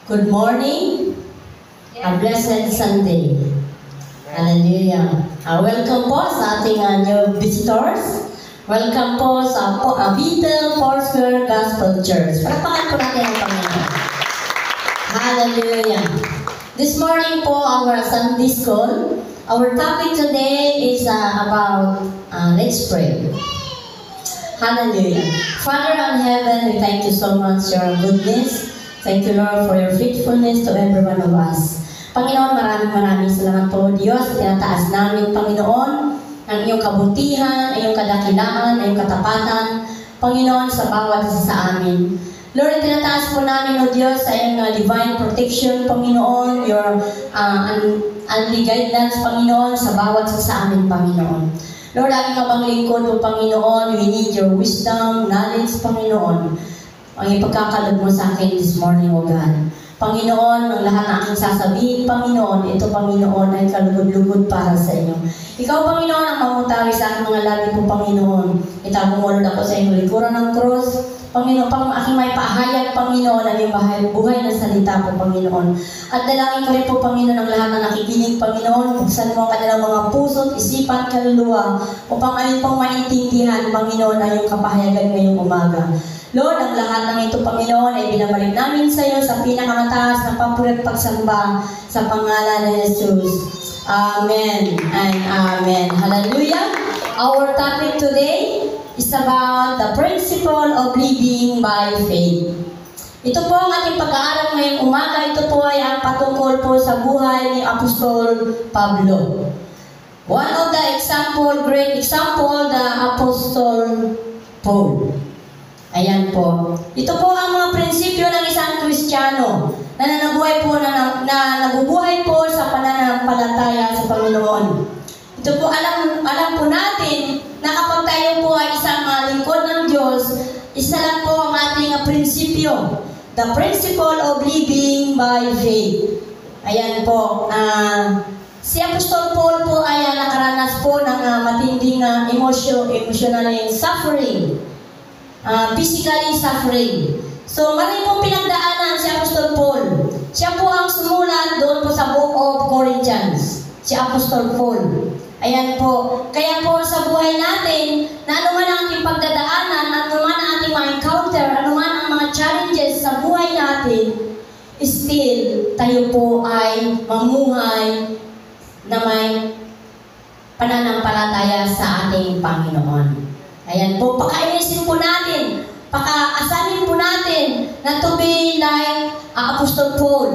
Good morning. A blessed Sunday. Hallelujah. Welcome po sa ating new visitors. Welcome po sa Bethel Foursquare Gospel Church. Palakpakan po natin ang Panginoon. Hallelujah. This morning po, our Sunday school, our topic today is about, let's pray. Hallelujah. Father in heaven, we thank you so much for your goodness. Thank you, Lord, for your faithfulness to every one of us. Panginoon, maraming salamat po, Diyos. Tinataas namin, Panginoon, ang iyong kabutihan, ang iyong kadakilaan, ang iyong katapatan, Panginoon, sa bawat isa sa amin. Lord, tinataas po namin, O Diyos, sa iyong divine protection, Panginoon, your unli guidance, Panginoon, sa bawat isa sa amin, Panginoon. Lord, aming abang lingkod po, Panginoon, we need your wisdom, knowledge, Panginoon. Ang ipagkakalog mo sa akin this morning, O God. Panginoon, ang lahat na aking sasabihin, Panginoon, ito, Panginoon, ay kalugod-lugod para sa inyo. Ikaw, Panginoon, ang mamutawi sa aking mga labi po, Panginoon. Itagumulod ako sa inyong likuran ng cross. Panginoon, pang aking may paahayag, Panginoon, ang iyong buhay na salita po, Panginoon. At dalangin ko rin po, Panginoon, ang lahat na nakikinig, Panginoon. Buksan mo ang kanilang mga puso't isipan, kaluluwa, upang ayon pang maintindihan, Panginoon, ang iyong kapahayagan ngayong umaga. Lord, ang lahat ng ito, Panginoon, ay binabalik namin sa iyo sa pinakamataas na papuri at pagsamba sa pangalan ni Jesus. Amen and amen. Hallelujah. Our topic today is about the principle of living by faith. Ito po ang ating pag-aaral ngayong umaga. Ito po ay ang patungkol po sa buhay ni Apostol Pablo. One of the great example, the Apostle Paul. Ayan po. Ito po ang mga prinsipyo ng isang Kristiyano na nabubuhay po sa pananampalataya sa Panginoon. Ito po, alam po natin na kapag tayo po ay isang lingkod ng Diyos, isa lang po ang ating prinsipyo. The principle of living by faith. Ayan po. Si Apostol Paul po ay nakaranas po ng matinding emotional suffering. Physically suffering. So, marami pong pinagdaanan si Apostol Paul. Siya po ang sumulat doon po sa Book of Corinthians. Si Apostol Paul. Ayan po. Kaya po sa buhay natin, na anuman ang ating pagdadaanan, anuman ang ating ma-encounter, anuman ang mga challenges sa buhay natin, still, tayo po ay mamuhay na may pananampalataya sa ating Panginoon. Ayan po, pakainisin po natin, pakaasanin po natin na to be like Apostol Paul,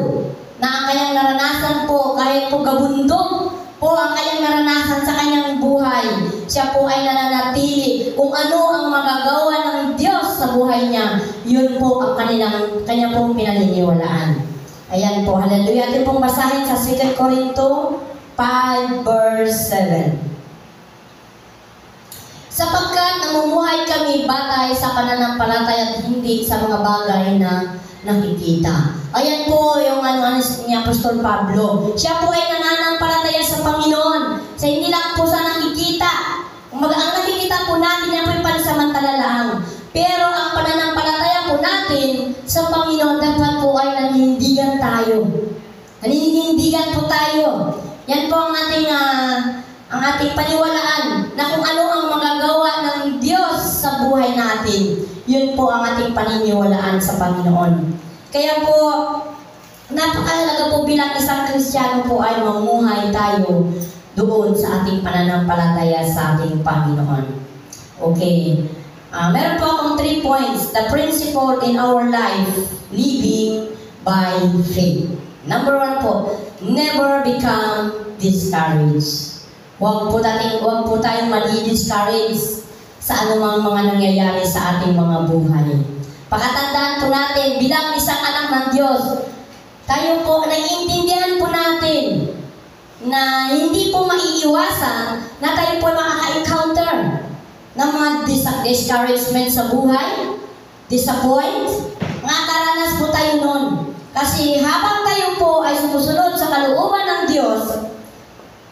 na ang kanyang naranasan po, kahit po gabundok po ang kanyang naranasan sa kanyang buhay. Siya po ay nananatili kung ano ang magagawa ng Diyos sa buhay niya. Yun po ang kanya pong pinaniniwalaan. Ayan po, hallelujah. Atin pong basahin sa 2 Corinto 5 verse 7. Sapagkat namumuhay kami batay sa pananampalataya at hindi sa mga bagay na nakikita. Ayan po yung ni Apostol Pablo. Siya po ay nananampalataya sa Panginoon. Sa hindi lang po sa nakikita. Ang nakikita po natin yan po yung pansamantala lang. Pero ang pananampalataya po natin sa Panginoon dapat po ay naninindigan tayo. Naninindigan po tayo. Yan po ang ating paniwalaan na kung ano ang magagawa ng Diyos sa buhay natin. Yun po ang ating paniniwalaan sa Panginoon. Kaya po, napakahalaga po bilang isang Kristiyano po ay mamuhay tayo doon sa ating pananampalataya sa ating Panginoon. Okay. Meron po akong 3 points. The principle in our life, living by faith. Number 1 po, never become discouraged. Huwag po tayong madi-discourage sa anumang mga nangyayari sa ating mga buhay. Pakatandaan po natin, bilang isang anak ng Diyos, tayo po, naiintindihan po natin na hindi po maiiwasan na tayo po makaka-encounter ng mga discouragement sa buhay, disappoint, makakaranas po tayo nun. Kasi habang tayo po ay sumusunod sa kalooban ng Diyos,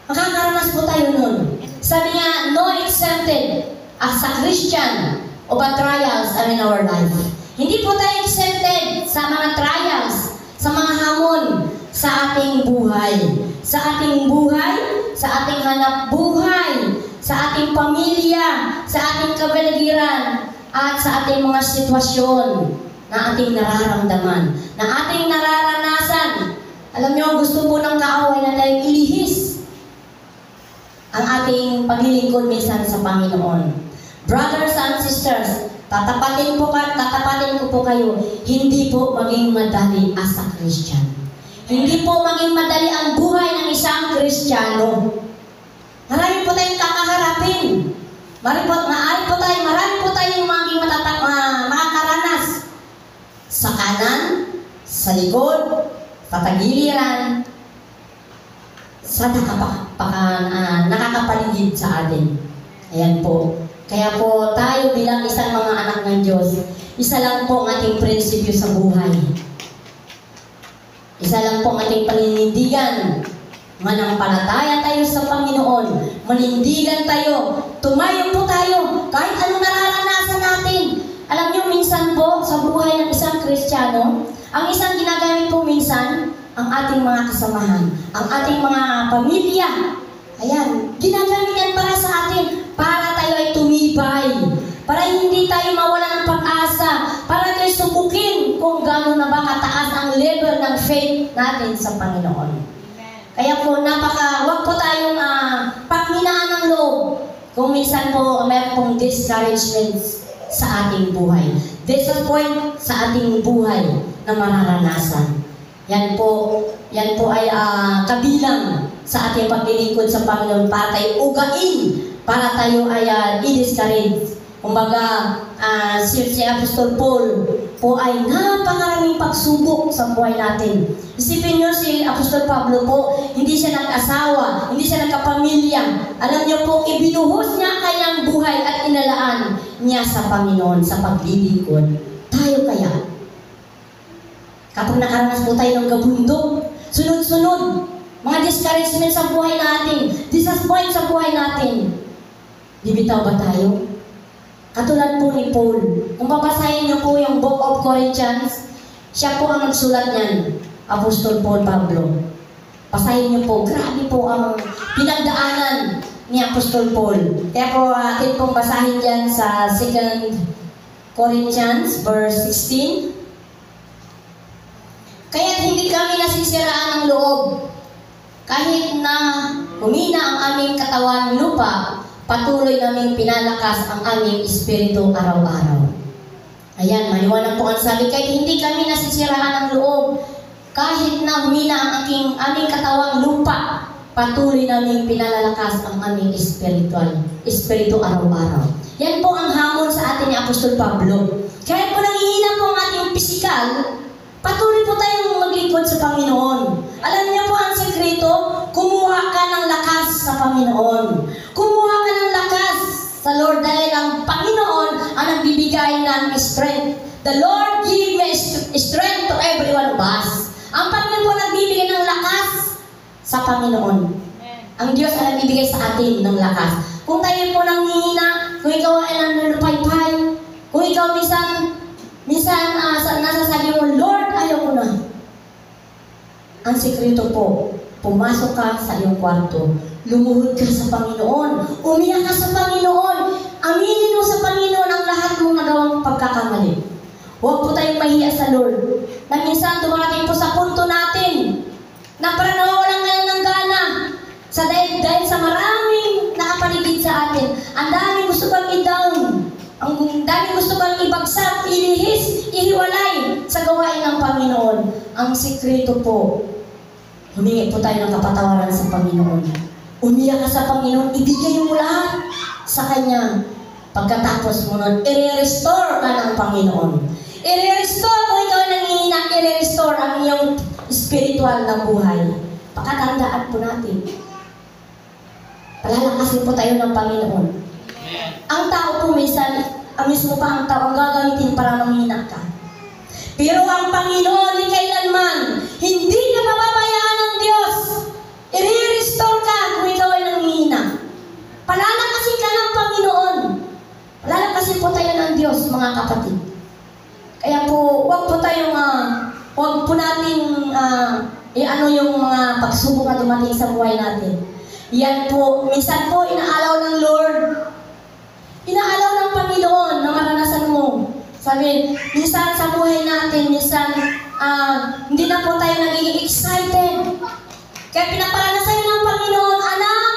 makakaranas po tayo nun. Sabi nga, no exempted as a Christian of a trials are in our life. Hindi po tayo exempted sa mga trials, sa mga buhay. Sa ating buhay, sa ating hanap buhay, sa ating pamilya, sa ating kabaligiran, at sa ating mga sitwasyon na ating nararamdaman, na ating nararanasan. Alam niyo, gusto po ng kaaway na tayong ilihis ang ating paglilingkod minsan sa Panginoon. Brothers and sisters, tatapatin ko po kayo, hindi po maging madali as a Christian. Hindi po maging madali ang buhay ng isang Kristiyano. Marami po tayong kakaharapin. Marami po tayong maging makakaranas sa kanan, sa likod, patagiliran, sa nakakapaligid sa atin. Ayan po. Kaya po tayo bilang isang mga anak ng Diyos, isa lang po ang ating prinsipyo sa buhay. Isa lang po ang ating paninindigan. Manampalataya tayo sa Panginoon. Manindigan tayo. Tumayo po tayo. Kahit anong nararanasan natin. Alam niyo, minsan po sa buhay ng isang Kristiyano, ang isang ginagamit po minsan, ang ating mga kasamahan, ang ating mga pamilya. Ayan, ginagamit yan para sa atin, para tayo ay tumibay, para hindi tayo mawala ng pag-asa, para tayo subukin kung gano'n na ba kataas ang level ng faith natin sa Panginoon. Kaya po, wag po tayong panghinaan ng loob kung minsan po meron pong discouragements sa ating buhay. Disappoint sa ating buhay na mararanasan. Yan po ay kabilang sa ating paglilingkod sa Panginoon para tayo ugain, para tayo ay i-discourage. Kumbaga, si Apostol Paul po ay napakaraming pagsubok sa buhay natin. Isipin nyo si Apostol Pablo po, hindi siya nag-asawa, hindi siya nagkapamilya. Alam niyo po, ibinuhos niya kanyang buhay at inalaan niya sa Panginoon sa paglilingkod. Tayo kaya? Kapag nakaranas po tayo ng gabundok, sunod-sunod, mga discouragement sa buhay natin, disappoint sa buhay natin, bibitaw ba tayo? Katulad po ni Paul. Kung babasahin niyo po yung Book of Corinthians, siya po ang nagsulat niyan, Apostol Paul Pablo. Basahin niyo po, grabe po ang pinagdaanan ni Apostol Paul. Kaya po atin pong basahin dyan sa 2 Corinthians verse 16. Kaya't hindi kami nasisiraan ng loob. Kahit na humina ang aming katawan lupa, patuloy naming pinalakas ang aming espiritu araw-araw. Ayan, maliwanag po ang sabi, kahit hindi kami nasisiraan ng loob, kahit na humina ang aming katawang lupa, patuloy naming pinalalakas ang aming espiritu araw-araw. Yan po ang hamon sa atin ni Apostol Pablo. Kahit po nanghihina po ang ating pisikal, patuloy po tayong maglingkod sa Panginoon. Alam niyo po ang sekreto, kumuha ka ng lakas sa Panginoon. Kumuha ka ng lakas sa Lord dahil ang Panginoon ang nagbibigay ng strength. The Lord give me strength to every one of us. Ang Panginoon po nagbibigay ng lakas sa Panginoon. Ang Diyos ang nagbibigay sa atin ng lakas. Kung tayo po nanghihina, kung ikaw ay nanlulupay-pay, kung ikaw minsan nasasabi mo, Lord, ayaw ko na. Ang sekreto po, pumasok ka sa iyong kwarto, lumuhod ka sa Panginoon, umiyak ka sa Panginoon, aminin mo sa Panginoon ang lahat mong nagawang pagkakamali. Huwag po tayong mahiya sa Lord. Na minsan dumarating po sa punto natin na parang nawawalan ka ng gana dahil sa maraming nakapaligid sa atin. Ang daming gusto kang i-down. Ang daming gusto kang ibagsak, ilihis, ihiwalay sa gawain ng Panginoon. Ang sikreto po, humingi po tayo ng kapatawaran sa Panginoon. Umiyak ka sa Panginoon, ibigay mo lahat sa Kanya. Pagkatapos mo nun, i-restore ka ng Panginoon. I-restore kung ikaw nanghihina, i-restore ang iyong spiritual na buhay. Pakatandaan po natin. Palalakasin po tayo ng Panginoon. Ang tao po minsan, ang mismo pa ang tao ang gagamitin para manghina ka. Pero ang Panginoon ni kailanman, hindi ka pababayaan ng Diyos. I-restore ka kung ikaw ay nanghihina. Palalakasin ka ng Panginoon. Palalakasin po tayo ng Diyos, mga kapatid. Kaya po, huwag po nating ano yung mga pagsubok na dumating sa buhay natin. Yan po, minsan po inaalaw ng Lord. Inaalaw ng Panginoon na maranasan mo. Sabi, minsan sa buhay natin, minsan hindi na po tayo nagiging excited. Kaya pinaparanasan ng Panginoon, anak,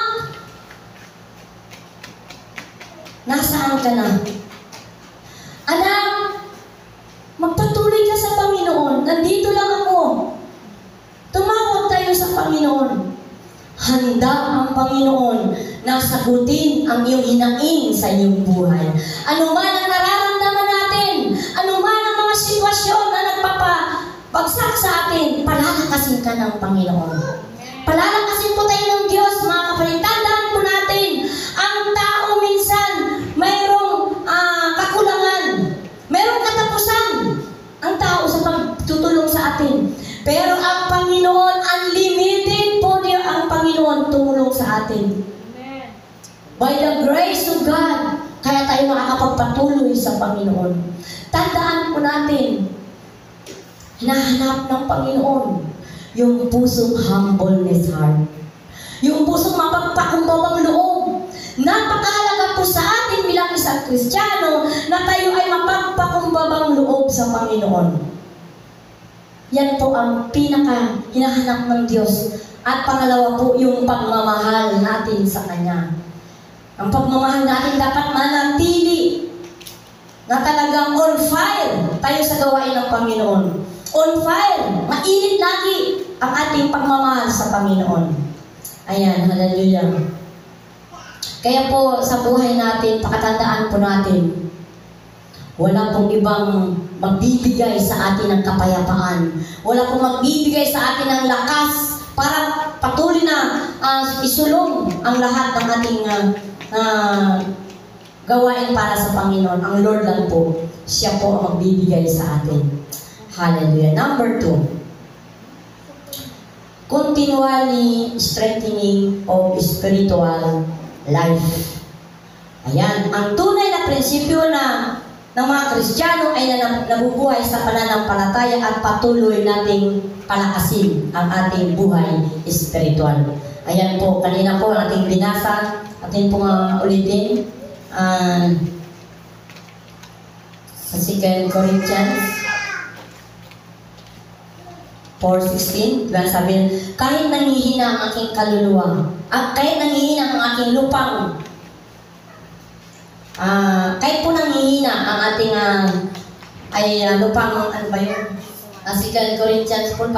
nasaan ka na? Anak, magpatuloy ka sa Panginoon. Nandito lang ako. Tumawag tayo sa Panginoon. Handa ang Panginoon na sagutin ang iyong hinaing sa iyong buhay. Ano man ang nararamdaman natin, ano man ang mga sitwasyon na nagpapabagsak sa atin, palalakasin ka ng Panginoon. Palalakasin po tayo ng Diyos, mga kapatid. Tandaan po natin, ang tao minsan mayroong kakulangan, mayroong katapusan ang tao sa pagtutulong sa atin. Pero ang Panginoon, unlimited po niya ang Panginoon tumulong sa atin. Amen. By the grace of God, kaya tayo makakapagpatuloy sa Panginoon. Tandaan po natin, hinahanap ng Panginoon yung pusong humbleness heart. Yung pusong mapagpakumbabang loob. Napakahalaga po sa atin bilang isang Kristiyano na tayo ay mapagpakumbabang loob sa Panginoon. Yan po ang pinaka hinahanap ng Diyos. At pangalawa po, yung pagmamahal natin sa Kanya. Ang pagmamahal natin dapat manatili na talagang on fire tayo sa gawain ng Panginoon. On fire, mainit lagi ang ating pagmamahal sa Panginoon. Ayan, hallelujah. Kaya po sa buhay natin, pakatandaan po natin, wala pong ibang magbibigay sa atin ng kapayapaan. Wala pong magbibigay sa atin ng lakas para patuloy na isulong ang lahat ng ating gawain para sa Panginoon. Ang Lord lang po, siya po ang magbibigay sa atin. Hallelujah. Number 2, continually strengthening of spiritual life. Ayan, ang tunay na prinsipyo ng mga Kristiyano ay nabubuhay sa pananampalataya at patuloy nating palakasin ang ating buhay espiritual. Ayan po, kanina po ating binasa, ating po ulitin sa 2 Corinthians 4:16, diba sabi, kahit nanghihina ang aking kaluluwa, at kahit nanghihina ang aking lupang, kahit po nanghihina ang ating lupang, ano ba yun? 2 Corinthians 4,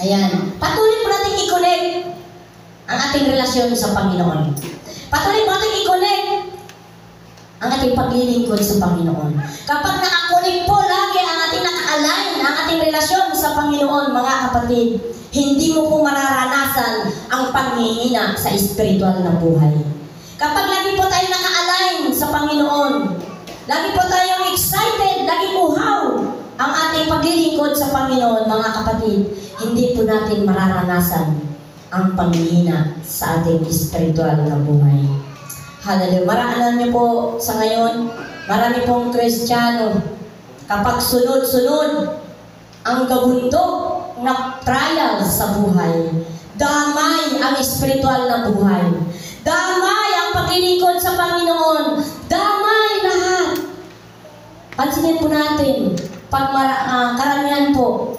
ayan. Patuloy po natin i-connect ang ating relasyon sa Panginoon. Patuloy po natin i-connect ang ating paglilingkod sa Panginoon. Kapag nakakunik po lagi ang ating naka-align, ang ating relasyon sa Panginoon, mga kapatid, hindi mo po mararanasan ang panghihina sa spiritual na buhay. Kapag lagi po tayo naka-align sa Panginoon, lagi po tayong excited, lagi uhaw ang ating paglilingkod sa Panginoon, mga kapatid, hindi po natin mararanasan ang panghihina sa ating spiritual na buhay. Hallelujah. Maraanan niyo po sa ngayon, marami pong Kristiyano, kapag sunod-sunod ang gabundok na trial sa buhay, damay ang spiritual na buhay, damay ang paglilingkod sa Panginoon, damay lahat. Pansinin po natin, pag karamihan po,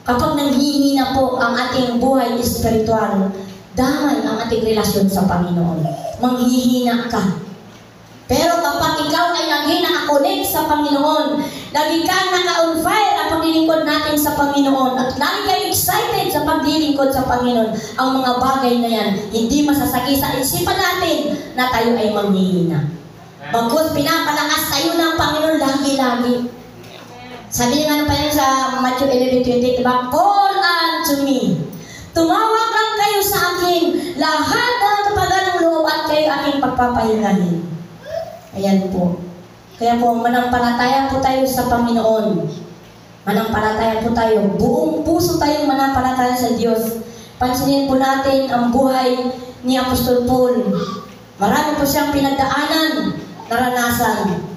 kapag nanghihina po ang ating buhay espiritual, damay ang ating relasyon sa Panginoon. Manghihina ka. Pero kapag ikaw ay lagi nakakonek sa Panginoon, lagi kang naka-on fire ang paglilingkod natin sa Panginoon, at lagi kayo excited sa paglilingkod sa Panginoon, ang mga bagay na yan, hindi masasagi sa isipan natin na tayo ay manghihina. Bagkus pinapalakas tayo ng Panginoon lagi-lagi. Sabi nga pa yan sa Matthew 11:20, diba? Call unto me. Tumawag lang kayo sa akin, lahat ng kapagan ng loob, at kayo aking pagpapahingahin. Ayan po. Kaya po, manampalataya po tayo sa Panginoon. Manampalataya po tayo. Buong puso tayong manampalataya sa Diyos. Pansinin po natin ang buhay ni Apostol Paul. Marami po siyang pinagdaanan, naranasan.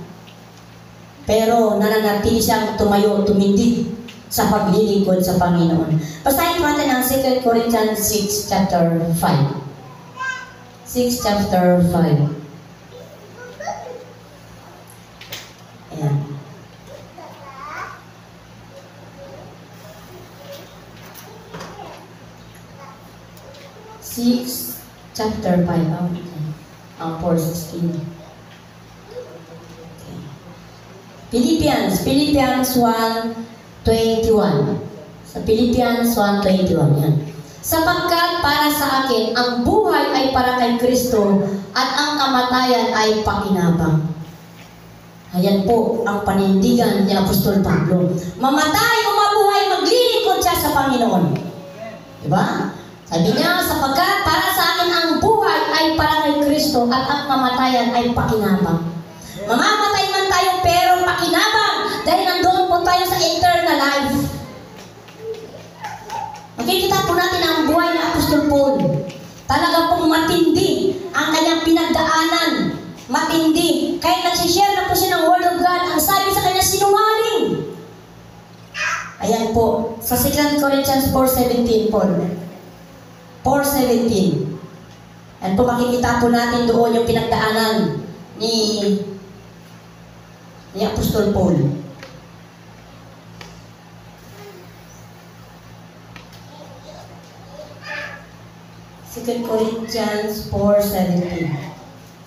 Pero nananatili siyang tumayo, tumindig sa paglilingkod sa Panginoon. Basahin po natin ang 2 Corinthians 6 chapter 5. 6 chapter 5. Ayan. Chapter 5. Ang 4:16. Philippians 1:21. Sa Philippians 1:21 yan. Sapagkat para sa akin, ang buhay ay para kay Kristo at ang kamatayan ay pakinabang. Ayan po ang panindigan ni Apostol Pablo. Mamatay o mabuhay, maglilingkod siya sa Panginoon. Diba? Sabi niya, sapagkat para sa akin ang buhay ay para kay Kristo at ang kamatayan ay pakinabang. Mamamatay man tayo pero pakinabang dahil nandoon po tayo sa eternal life. Makikita po natin ang buhay ni Apostol Paul. Talaga pong matindi ang kanyang pinagdaanan. Matindi. Kahit nagsishare na po siya ng Word of God, ang sabi sa kanya, sinungaling. Ayan po. Sa 2 Corinthians 4:17 po. 4:17. Ayan po, makikita po natin doon yung pinagdaanan ni Apostol Paul. Second Corinthians 4:17.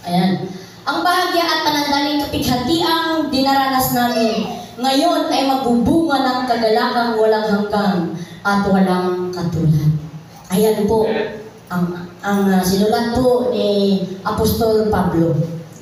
Ayan. Ang bahagya at panandaling kapighatiang dinaranas namin ngayon ay magbubunga ng kagalakang walang hanggan at walang katulad. Ayan po ang sinulat po ni Apostol Pablo.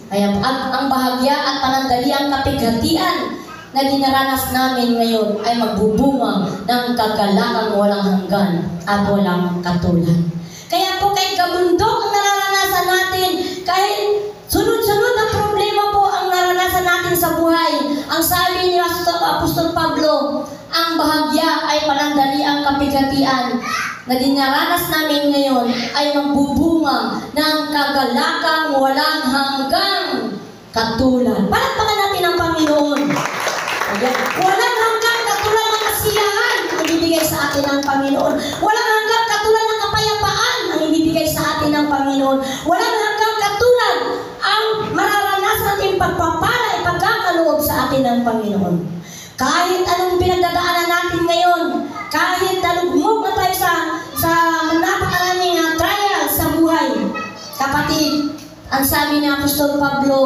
Ayan, ang bahagya at panandaliang kapighatian na dinaranas namin ngayon ay magbubunga ng kagalakang walang hanggan at walang katulad. Kaya po kahit kabundok ang nararanasan natin, kahit sunod-sunod na problema po ang naranasan natin sa buhay, ang sabi ni Apostol Pablo, ang bahagya ay panandaliang kapighatian na dinaranas namin ngayon ay magbubunga ng kagalakang walang hanggang katulad. Palakpakan natin ang Panginoon. Ayan. Walang hanggang katulad ng kasiyahan ang ibibigay sa atin ng Panginoon. Walang hanggang katulad ng kapayapaan ang ibibigay sa atin ng Panginoon. Walang hanggang katulad ang mararanasan natin pagpapala, pagkakaloob sa atin ng Panginoon. Kahit anong pinagdadaanan natin ngayon, kahit nalugmok na tayo sa napakaraming trial sa buhay, kapatid, ang sabi ni Apostol Pablo,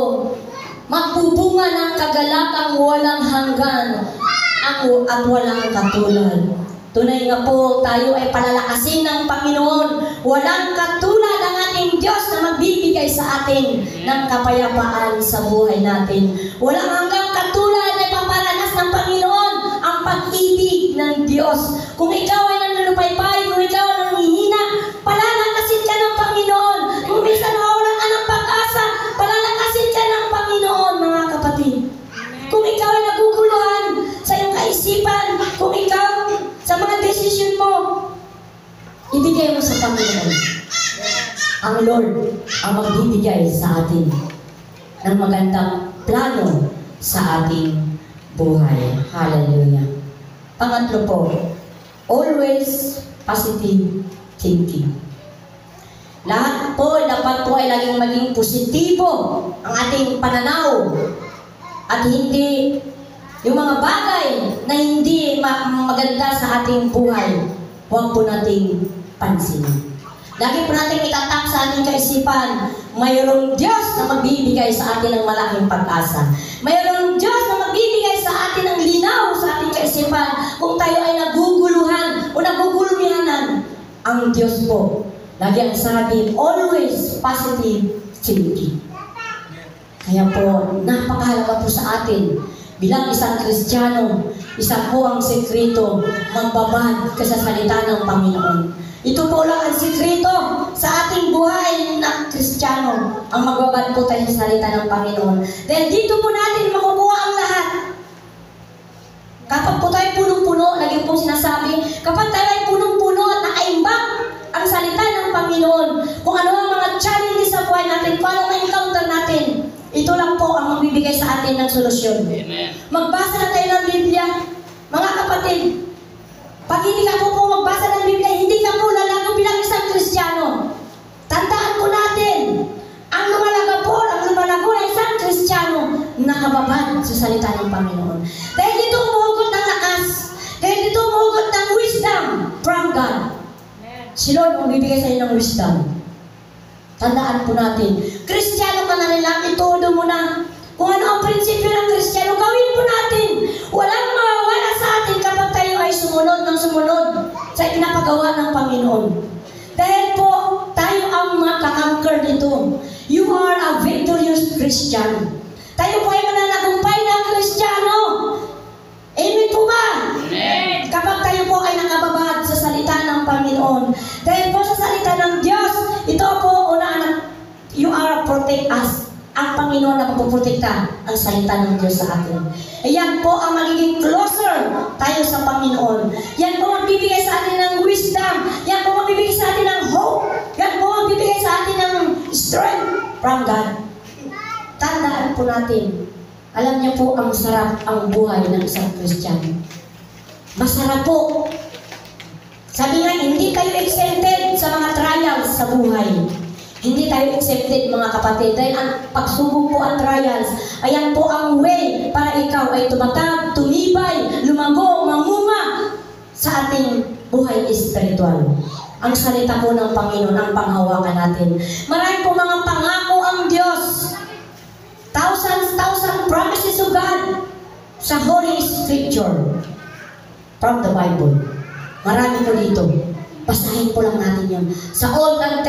magbubunga ng kagalakang walang hanggan at walang katulad. Tunay nga po, tayo ay palalakasin ng Panginoon. Walang katulad ang ating Diyos na magbibigay sa atin ng kapayapaan sa buhay natin. Walang hanggang katulad na ipaparanas ng Panginoon ang pag-ibig ng Diyos. Kung ikaw ay nanlulupaypay, kung ikaw ay nanghihina, palalakasin ka ng Panginoon. Kung minsan nawawalan ka ng pag-asa, palalakasin ka ng Panginoon, mga kapatid. Kung ikaw ay naguguluhan sa iyong kaisipan, kung ikaw sa mga desisyon mo, ibigay mo sa Panginoon. Ang Lord ang magbibigay sa atin ng magandang plano sa ating buhay. Hallelujah. Pangatlo po, always positive thinking. Lahat po, dapat po ay laging maging positibo ang ating pananaw at hindi yung mga bagay na hindi maganda sa ating buhay, huwag po nating pansinin. Lagi po natin itatak sa ating kaisipan, mayroong Diyos na magbibigay sa atin ng malaking pag-asa. Mayroong Diyos na magbibigay sa atin ng linaw sa ating kaisipan kung tayo ay naguguluhan o naguguluhanan. Ang Diyos po, lagi ang sabi, always positive thinking. Kaya po, napakahalaga po sa atin bilang isang Kristiyano, isa po ang sekreto, magbabad ka sa salita ng Panginoon. Ito po lang ang sekreto sa ating buhay ng Kristiyano, ang magbabad po tayo sa salita ng Panginoon. Dahil dito po natin makukuha ang lahat. Kapag po tayo punong-puno, lagi po sinasabi, kapag tayo ay punong-puno at nakaimbak ang salita ng Panginoon, kung ano ang mga challenges sa buhay natin, kung ano ang encounter natin, ito lang po ang magbibigay sa atin ng solusyon. Amen. Magbasa na tayo ng Biblia. Mga kapatid, God. Si Lord ang bibigay sa inyo ng wisdom. Tandaan po natin, Kristiyano ka na rin lang, itudo mo na. Kung ano ang prinsipyo ng Kristiyano, gawin po natin. Walang mawawala sa atin kapag tayo ay sumunod ng sumunod sa pinapagawa ng Panginoon. Dahil po, tayo ang makakanker dito. You are a victorious Christian. Tayo po ay mananagumpay na Kristiyano. Amen po ba? Amen. Kapag tayo po ay nakababad sa salita ng Panginoon. Dahil po sa salita ng Diyos, ito po, you are protect us. Ang Panginoon na magpuprotekta ang salita ng Diyos sa atin. Ayan po ang magiging closer tayo sa Panginoon. Yan po magbibigay sa atin ng wisdom. Yan po magbibigay sa atin ng hope. Yan po magbibigay sa atin ng strength from God. Tandaan po natin, alam niyo po ang sarap ang buhay ng isang Kristiyano. Masarap po. Sabi nga, hindi kayo exempted sa mga trials sa buhay. Hindi tayo accepted mga kapatid dahil ang pagsubok po at trials, ayan po ang way para ikaw ay tumatag, tumibay, lumago, mamunga sa ating buhay espiritual. Ang salita po ng Panginoon ang panghawakan natin. Marami po mga pangako ang Diyos. Thousands promises of God sa Holy Scripture from the Bible. Marami po dito. Basahin po lang natin yan. Sa Old and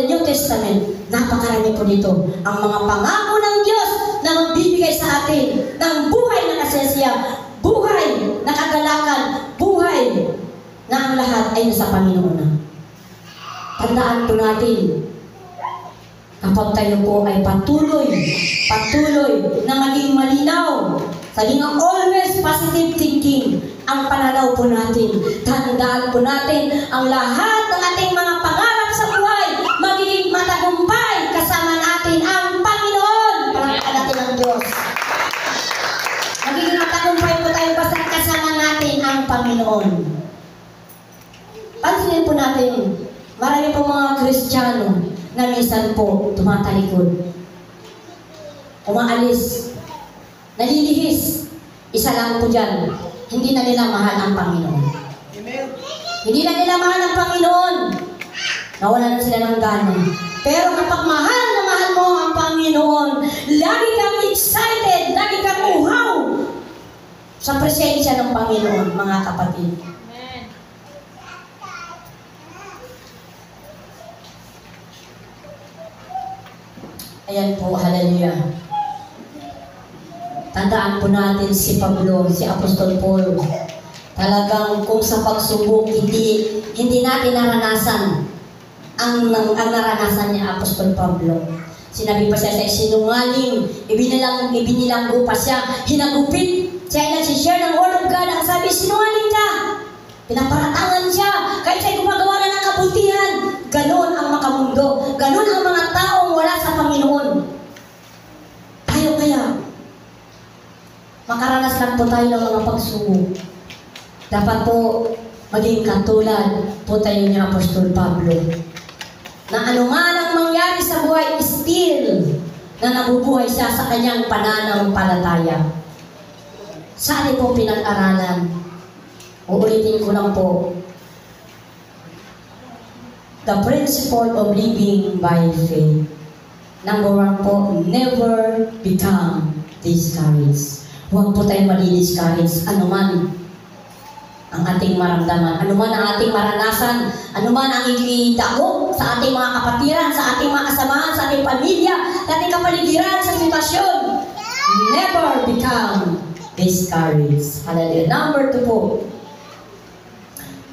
New Testament, napakarami po dito. Ang mga pangako ng Diyos na magbibigay sa atin ng buhay na kasesya, buhay na kagalakan, buhay na ang lahat ay nasa Panginoon na. Tandaan po natin, kapag tayo po ay patuloy na maging malinaw, sabi nga, always positive thinking ang pananaw po natin. Tandaan po natin ang lahat ng ating mga pangarap sa buhay magiging matagumpay kasama natin ang Panginoon. Palakpakan natin ang Diyos. Magiging matagumpay po tayo basta kasama natin ang Panginoon. Pansinin po natin, marami po mga Kristiyano na minsan po tumatalikod, umaalis, nalilihis. Isa lang po dyan, hindi na nila mahal ang Panginoon. Amen. Hindi na nila mahal ang Panginoon. Nawala na sila ng gana. Pero kapag mahal na mahal mo ang Panginoon, lagi kang excited, lagi kang uhaw sa presensya ng Panginoon, mga kapatid. Amen. Ayan po, hallelujah. Tandaan po natin si Pablo, si Apostol Paul. Talagang kung sa pagsubok, hindi natin naranasan ang naranasan ni Apostol Pablo. Sinabi pa siya sa sinungaling, ibinilanggo pa siya, hinagupit. Siya ay nagsishare ng Word of God. Ang sabi, sinungaling ka. Pinaparatangan siya. Kahit siya'y gumagawa na ng kabutihan. Ganon ang makamundo. Ganon ang mga taong wala sa Panginoon. Tayo kaya, makaranas lang po tayo ng mga pagsubok. Dapat po maging katulad po tayo ni Apostol Pablo. Na anuman ang mangyari sa buhay, still na nabubuhay siya sa kanyang pananampalataya. Saan po pinag-aralan? Uulitin ko lang po. The principle of living by faith. Number 1 po, never become discouraged. Huwag po tayong mali-discourage. Anuman ang ating maramdaman, anuman ang ating maranasan, anuman ang ikidako sa ating mga kapatiran, sa ating mga kasamahan, sa ating pamilya, sa ating kapaligiran, sa sitwasyon. Never become discouraged. Hallelujah. Number 2 po,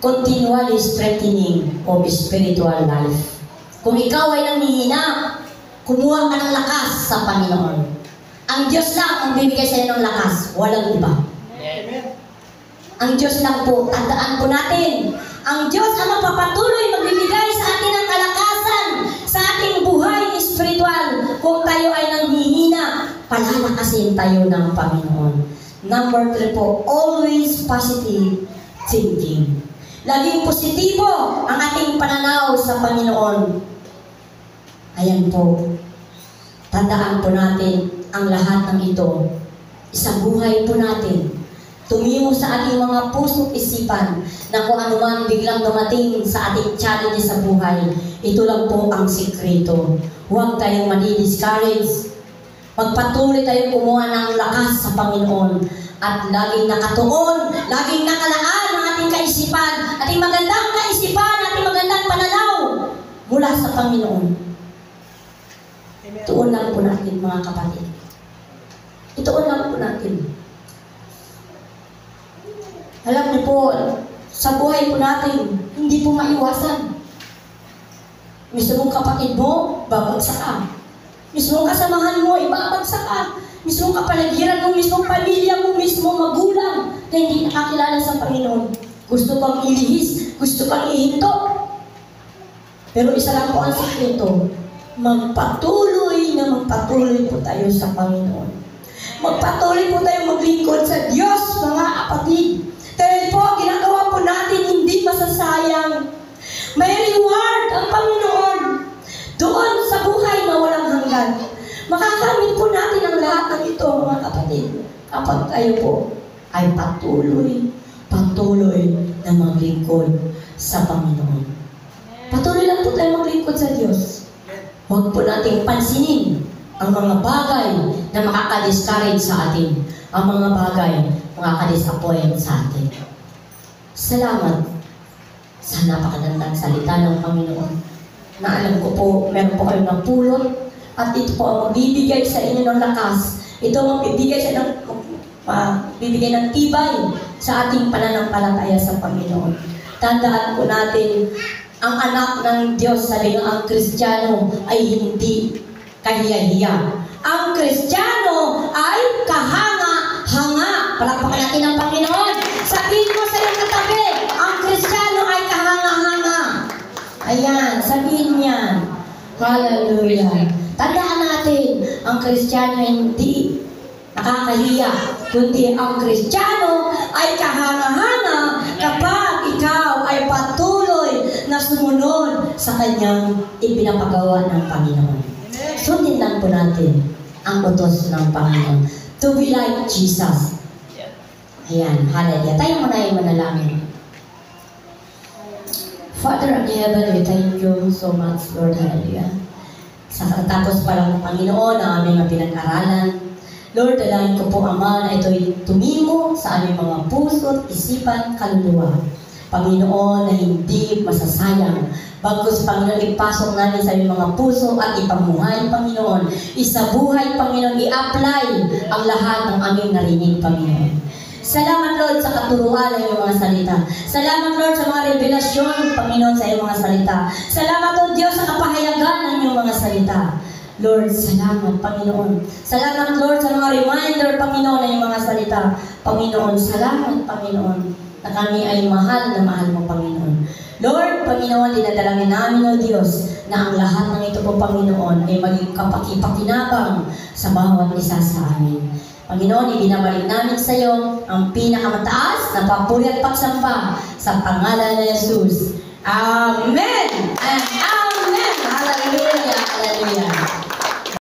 continually strengthening of spiritual life. Kung ikaw ay nanghihina, kumuha ka ng lakas sa Panginoon. Ang Diyos lang ang bibigay sa iyo ng lakas, walang iba. Amen. Ang Diyos lang po, tandaan po natin, ang Diyos ang magpapatuloy magbibigay sa atin ng kalakasan sa ating buhay espiritual. Kung tayo ay nanghihina, palalakasin tayo ng Panginoon. Number 3 po, always positive thinking. Laging positibo ang ating pananaw sa Panginoon. Ayan po. Tandaan po natin ang lahat ng ito. Isang buhay po natin. tumimo sa ating mga puso't isipan na kung anuman biglang dumating sa ating challenge sa buhay, ito lang po ang sikreto. Huwag tayong madi-discourage. Magpatuloy tayong kumuha ng lakas sa Panginoon at laging nakatuon, laging nakalaan ang ating kaisipan, ating magandang kaisipan, ating magandang pananaw mula sa Panginoon. Ituon lang po natin, mga kapatid. Ituon lang po natin. Alam niyo po, sa buhay po natin, hindi po maiwasan. Mismong kapatid mo, babagsak ka. Mismong kasamahan mo, ibabagsak ka. Mismong kapaligiran mo, mismong pamilya mo, mismong magulang na hindi nakakilala sa Panginoon. Gusto kang ilihis, gusto kang ihinto. Pero isa lang po ang sikreto, magpatuloy po tayo sa Panginoon. Magpatuloy po tayo maglingkod sa Diyos, mga kapatid. Dahil po, ginagawa po natin hindi masasayang. May reward ang Panginoon doon sa buhay na walang hanggan. Makakamit po natin ang lahat ng ito, mga kapatid, kapag tayo po ay patuloy na maglingkod sa Panginoon. Patuloy lang po tayo maglingkod sa Diyos. Huwag po nating pansinin ang mga bagay na makaka-discourage sa atin, ang mga bagay na makaka-disappoint sa atin. Salamat sa napakagandang salita ng Panginoon na alam ko po, meron po kayong napulot at ito po ang magbibigay sa inyo ng lakas. Ito ang magbibigay ng tibay sa ating pananampalataya sa Panginoon. Tandaan po natin, ang anak ng Diyos, sabi nga, ang Kristiyano ay hindi kahiya-hiya. Ang Kristiyano ay kahanga-hanga. Palakpakan natin ang Panginoon. Sabihin mo sa iyong katabi, ang Kristiyano ay kahanga-hanga. Ayan, sabihin niya. Hallelujah. Tandaan natin, ang Kristiyano ay hindi nakakahiya, kundi ang Kristiyano ay kahanga-hanga kapag ikaw ay patuloy na sumunod sa kanyang ipinapagawa ng Panginoon. Sundin lang po natin ang utos ng Panginoon. To be like Jesus. Ayan, hallelujah. Tayo muna yung manalangin. Father in heaven, we thank you so much, Lord, hallelujah. Sa katapos pa lang ng Panginoon ang aming pinag-aralan. Lord, dalangin ko po, Ama, na ito'y tumimo sa aming mga puso, isipan, kaluluwa. Panginoon, na hindi masasayang. Bagkus, Panginoon, ipasok namin sa aming mga puso at ipamuhay, Panginoon. Isabuhay, Panginoon, i-apply ang lahat ng aming narinig, Panginoon. Salamat, Lord, sa katuruan ng iyong mga salita. Salamat, Lord, sa mga revelasyon, Panginoon, sa iyong mga salita. Salamat, O Diyos, sa kapahayagan ng iyong mga salita. Lord, salamat, Panginoon. Salamat, Lord, sa mga reminder, Panginoon, ng iyong mga salita. Panginoon, salamat, Panginoon, na kami ay mahal na mahal mo, Panginoon. Lord, Panginoon, dinadalangin namin, O Diyos, na ang lahat ng ito po, Panginoon, ay maging kapakipakinabang sa bawat isa sa amin. Panginoon, ibinabalik namin sa iyo ang pinakamataas na papuri at pagsamba sa pangalan ni Jesus. Amen and